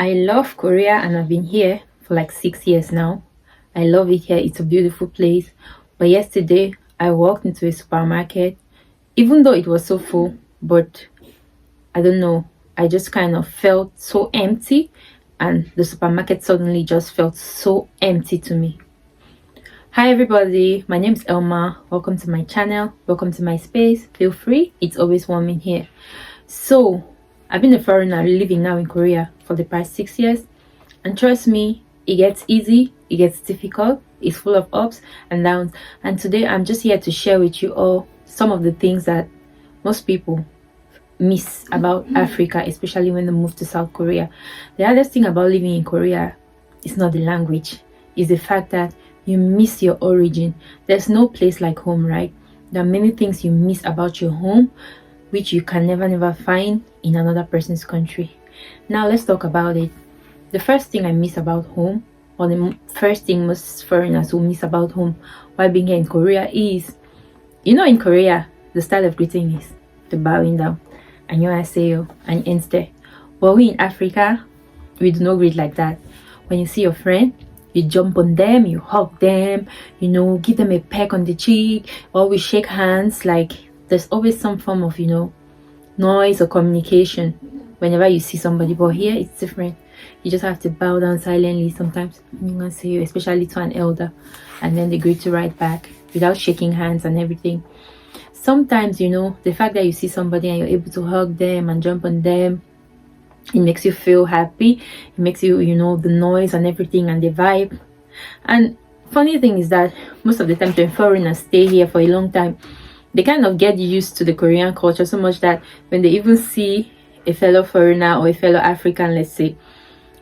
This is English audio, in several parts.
I love Korea and I've been here for like 6 years now. I love it here. It's a beautiful place. But yesterday I walked into a supermarket, even though it was so full, but I don't know. I just kind of felt so empty, and the supermarket suddenly just felt so empty to me. Hi everybody, my name is Elma. Welcome to my channel. Welcome to my space. Feel free. It's always warm in here. So I've been a foreigner living now in Korea for the past 6 years, and trust me, it gets easy, it gets difficult, it's full of ups and downs. And today I'm just here to share with you all some of the things that most people miss about Africa, especially when they move to South Korea. The hardest thing about living in Korea is not the language, it's the fact that you miss your origin. There's no place like home, right? There are many things you miss about your home which you can never find in another person's country. Now let's talk about it. The first thing I miss about home, or the first thing most foreigners will miss about home while being here in Korea is, in Korea the style of greeting is the bowing down, 안녕하세요, and ends there. But we in Africa, we do not greet like that. When you see your friend, you jump on them, you hug them, give them a peck on the cheek, or we shake hands. Like there's always some form of noise or communication whenever you see somebody. But here it's different. You just have to bow down silently sometimes, especially to an elder, and then they greet you right back without shaking hands and everything. Sometimes the fact that you see somebody and you're able to hug them and jump on them, it makes you feel happy. It makes you the noise and everything and the vibe. And funny thing is that most of the time when foreigners stay here for a long time, they kind of get used to the Korean culture so much that when they even see a fellow foreigner or a fellow African, let's say,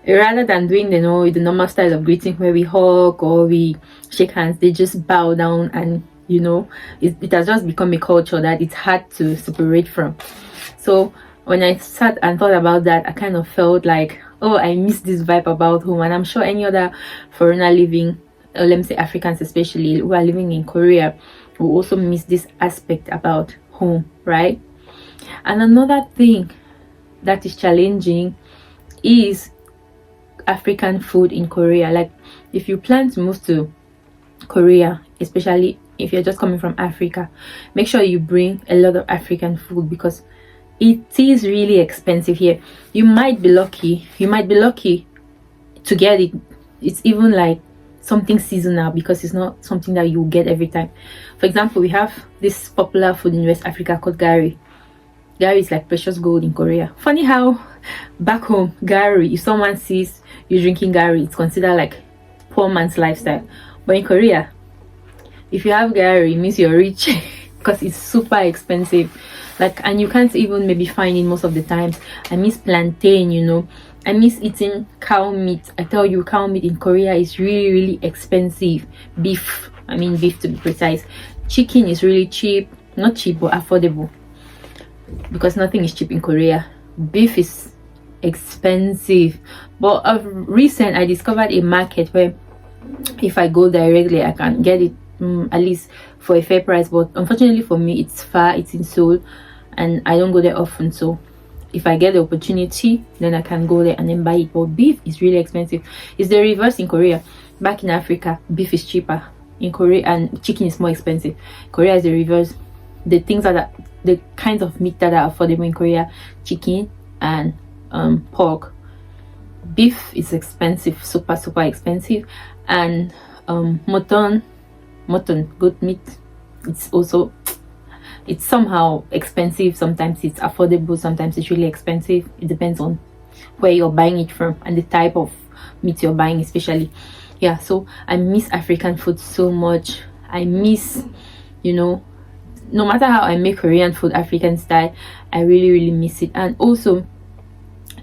rather than doing the normal style of greeting where we hug or we shake hands, they just bow down, and it has just become a culture that it's hard to separate from. So when I sat and thought about that, I kind of felt like, oh, I miss this vibe about home. And I'm sure any other foreigner living, or let me say Africans especially, who are living in Korea, will also miss this aspect about home, right? And another thing that is challenging is African food in Korea. Like if you plan to move to Korea, especially if you're just coming from Africa, make sure you bring a lot of African food, because it is really expensive here. You might be lucky to get it. It's even like something seasonal, because it's not something that you get every time. For example, we have this popular food in West Africa called gari. Gari is like precious gold in Korea. Funny how back home, gari, if someone sees you drinking gari, it's considered like poor man's lifestyle. But in Korea, if you have gari, it means you're rich because it's super expensive. And you can't even maybe find it most of the times. I miss plantain, I miss eating cow meat. I tell you, cow meat in Korea is really expensive. Beef to be precise. Chicken is really cheap. Not cheap, but affordable, because nothing is cheap in Korea. Beef is expensive. But of recent, I discovered a market where if I go directly, I can get it at least for a fair price. But unfortunately for me, it's far. It's in Seoul, and I don't go there often. So if I get the opportunity, then I can go there and then buy it. But beef is really expensive. It's the reverse in Korea. Back in Africa, beef is cheaper in Korea, and chicken is more expensive. Korea is the reverse. The kinds of meat that are affordable in Korea: chicken and pork. Beef is expensive, super expensive. And mutton, goat meat, it's somehow expensive. Sometimes it's affordable, sometimes it's really expensive. It depends on where you're buying it from and the type of meat you're buying, especially. Yeah, so I miss African food so much. I miss, no matter how I make Korean food African style, I really miss it. And also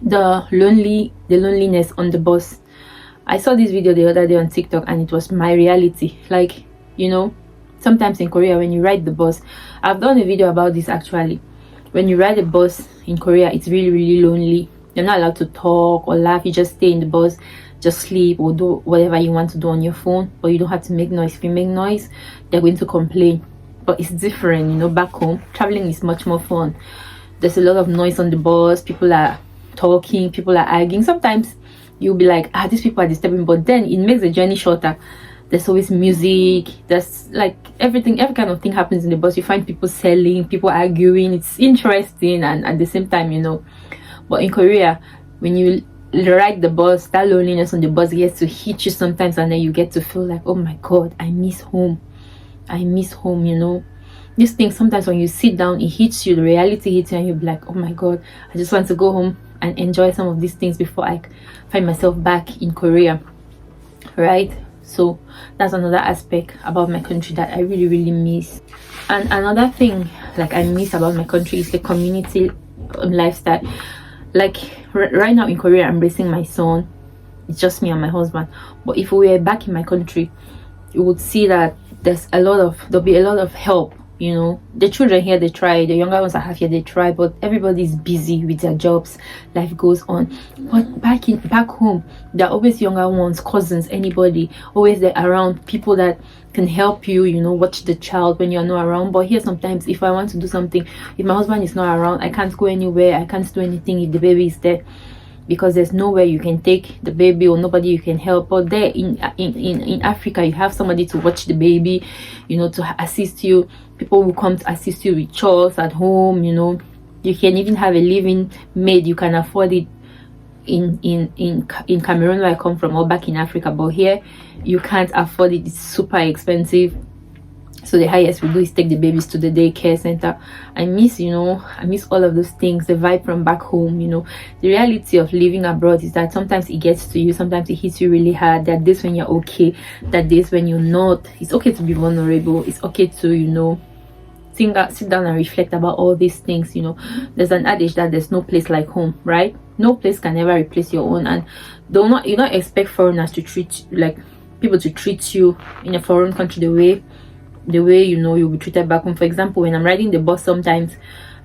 the loneliness on the bus. I saw this video the other day on TikTok, and it was my reality. Like, sometimes in Korea when you ride the bus, I've done a video about this actually. When you ride a bus in Korea, it's really lonely. You're not allowed to talk or laugh. You just stay in the bus, just sleep or do whatever you want to do on your phone, but you don't have to make noise. If you make noise, they're going to complain. But it's different, back home traveling is much more fun. There's a lot of noise on the bus. People are talking, people are arguing. Sometimes you'll be like, these people are disturbing, but then it makes the journey shorter. There's always music, there's like every kind of thing happens in the bus. You find people selling, people arguing. It's interesting, and at the same time, but in Korea, when you ride the bus, that loneliness on the bus gets to hit you sometimes, and then you get to feel like, oh my god, I miss home. This thing, sometimes when you sit down, it hits you, the reality hits you, and you'll be like, oh my god, I just want to go home and enjoy some of these things before I find myself back in Korea, right? So that's another aspect about my country that I really, really miss. And another thing like I miss about my country is the community lifestyle. Like right now in Korea, I'm raising my son. It's just me and my husband. But if we were back in my country, you would see that there'll be a lot of help. The children here, they try, the younger ones I have here, they try, but everybody's busy with their jobs, life goes on. But back home, there are always younger ones, cousins, anybody always there around, people that can help you, watch the child when you're not around. But here, sometimes if I want to do something, if my husband is not around, I can't go anywhere, I can't do anything if the baby is there, because there's nowhere you can take the baby or nobody you can help. But there in Africa, you have somebody to watch the baby, to assist you. People will come to assist you with chores at home. You can even have a living maid. You can afford it in Cameroon, where I come from, or back in Africa. But here you can't afford it. It's super expensive. So the highest we do is take the babies to the daycare center. I miss all of those things, the vibe from back home. The reality of living abroad is that sometimes it gets to you, sometimes it hits you really hard. There are days when you're okay, there are days when you're not. It's okay to be vulnerable. It's okay to sit down and reflect about all these things. There's an adage that there's no place like home, right? No place can ever replace your own. And you don't expect foreigners to treat people to treat you in a foreign country the way you'll be treated back home. For example, when I'm riding the bus, sometimes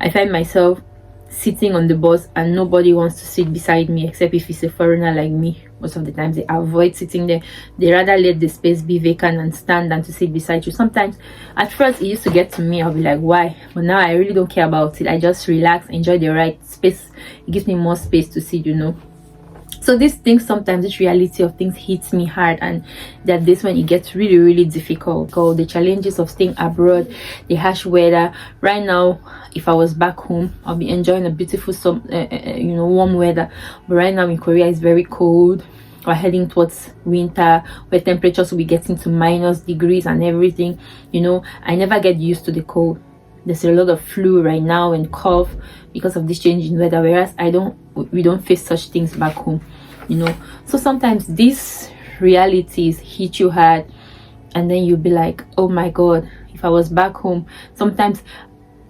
I find myself sitting on the bus and nobody wants to sit beside me, except if it's a foreigner like me. Most of the times they avoid sitting there. They rather let the space be vacant and stand than to sit beside you. Sometimes at first it used to get to me, I'll be like, why? But now I really don't care about it. I just relax, enjoy the ride. Space, it gives me more space to sit. So these things, sometimes this reality of things hits me hard, and that this when it gets really, really difficult. The challenges of staying abroad, the harsh weather. Right now, if I was back home, I'll be enjoying a beautiful warm weather. But right now in Korea, it's very cold. We're heading towards winter, where temperatures will be getting to -degrees and everything. I never get used to the cold. There's a lot of flu right now and cough because of this change in weather, whereas we don't face such things back home. So sometimes these realities hit you hard, and then you'll be like, oh my god, if I was back home. Sometimes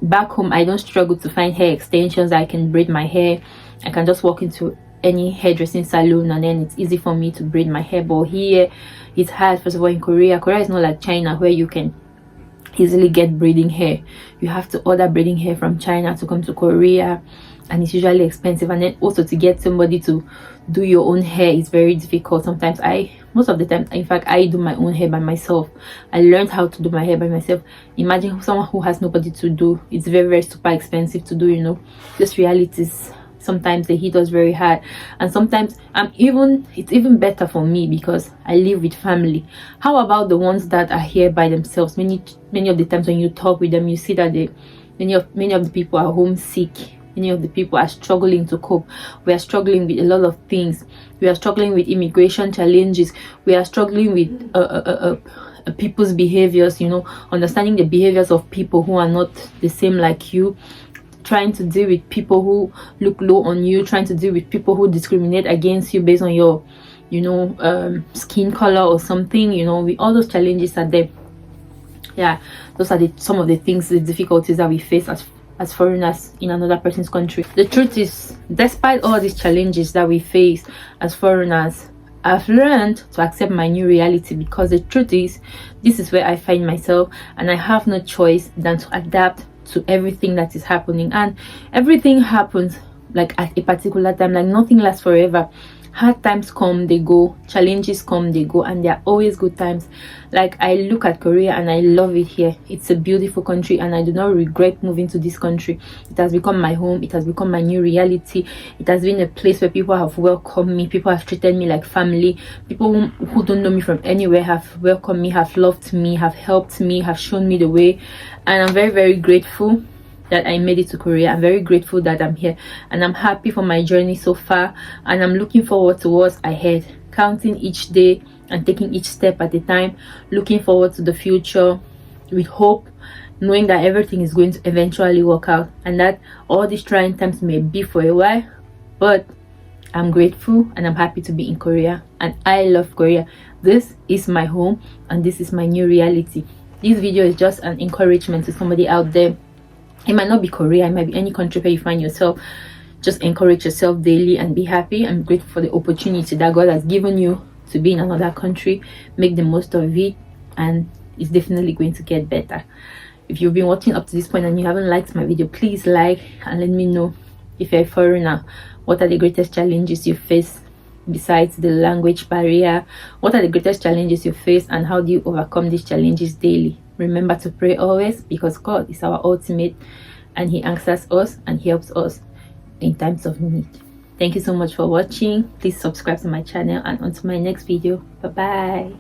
back home, I don't struggle to find hair extensions. I can braid my hair. I can just walk into any hairdressing salon, and then it's easy for me to braid my hair. But here it's hard. First of all, in Korea is not like China, where you can easily get braiding hair. You have to order braiding hair from China to come to Korea, and it's usually expensive. And then also to get somebody to do your own hair is very difficult. Sometimes most of the time, in fact, I do my own hair by myself. I learned how to do my hair by myself. Imagine someone who has nobody to do. It's very, very super expensive to do. These realities, sometimes they hit us very hard. And sometimes it's even better for me because I live with family. How about the ones that are here by themselves? Many of the times when you talk with them, you see that many of the people are homesick. Many of the people are struggling to cope. We are struggling with a lot of things. We are struggling with immigration challenges. We are struggling with people's behaviors, understanding the behaviors of people who are not the same like you, trying to deal with people who look low on you, trying to deal with people who discriminate against you based on your skin color or something. With all those challenges are there. Yeah, those are some of the things, the difficulties that we face as foreigners in another person's country. The truth is, despite all these challenges that we face as foreigners, I've learned to accept my new reality, because the truth is, this is where I find myself, and I have no choice than to adapt to everything that is happening. And everything happens like at a particular time. Like nothing lasts forever. Hard times come, they go. Challenges come, they go, and there are always good times. Like, I look at Korea and I love it here. It's a beautiful country, and I do not regret moving to this country. It has become my home. It has become my new reality. It has been a place where people have welcomed me. People have treated me like family. People who don't know me from anywhere have welcomed me, have loved me, have helped me, have shown me the way. And I'm very, very grateful that I made it to Korea. I'm very grateful that I'm here, and I'm happy for my journey so far, and I'm looking forward to what's ahead, counting each day and taking each step at a time, looking forward to the future with hope, knowing that everything is going to eventually work out, and that all these trying times may be for a while, but I'm grateful and I'm happy to be in Korea, and I love Korea. This is my home and this is my new reality. This video is just an encouragement to somebody out there. It might not be Korea, it might be any country where you find yourself. Just encourage yourself daily and be happy. I'm grateful for the opportunity that God has given you to be in another country. Make the most of it, and it's definitely going to get better. If you've been watching up to this point and you haven't liked my video, please like and let me know. If you're a foreigner, what are the greatest challenges you face besides the language barrier? What are the greatest challenges you face, and how do you overcome these challenges daily? Remember to pray always, because God is our ultimate, and He answers us and helps us in times of need. Thank you so much for watching. Please subscribe to my channel, and on to my next video. Bye bye.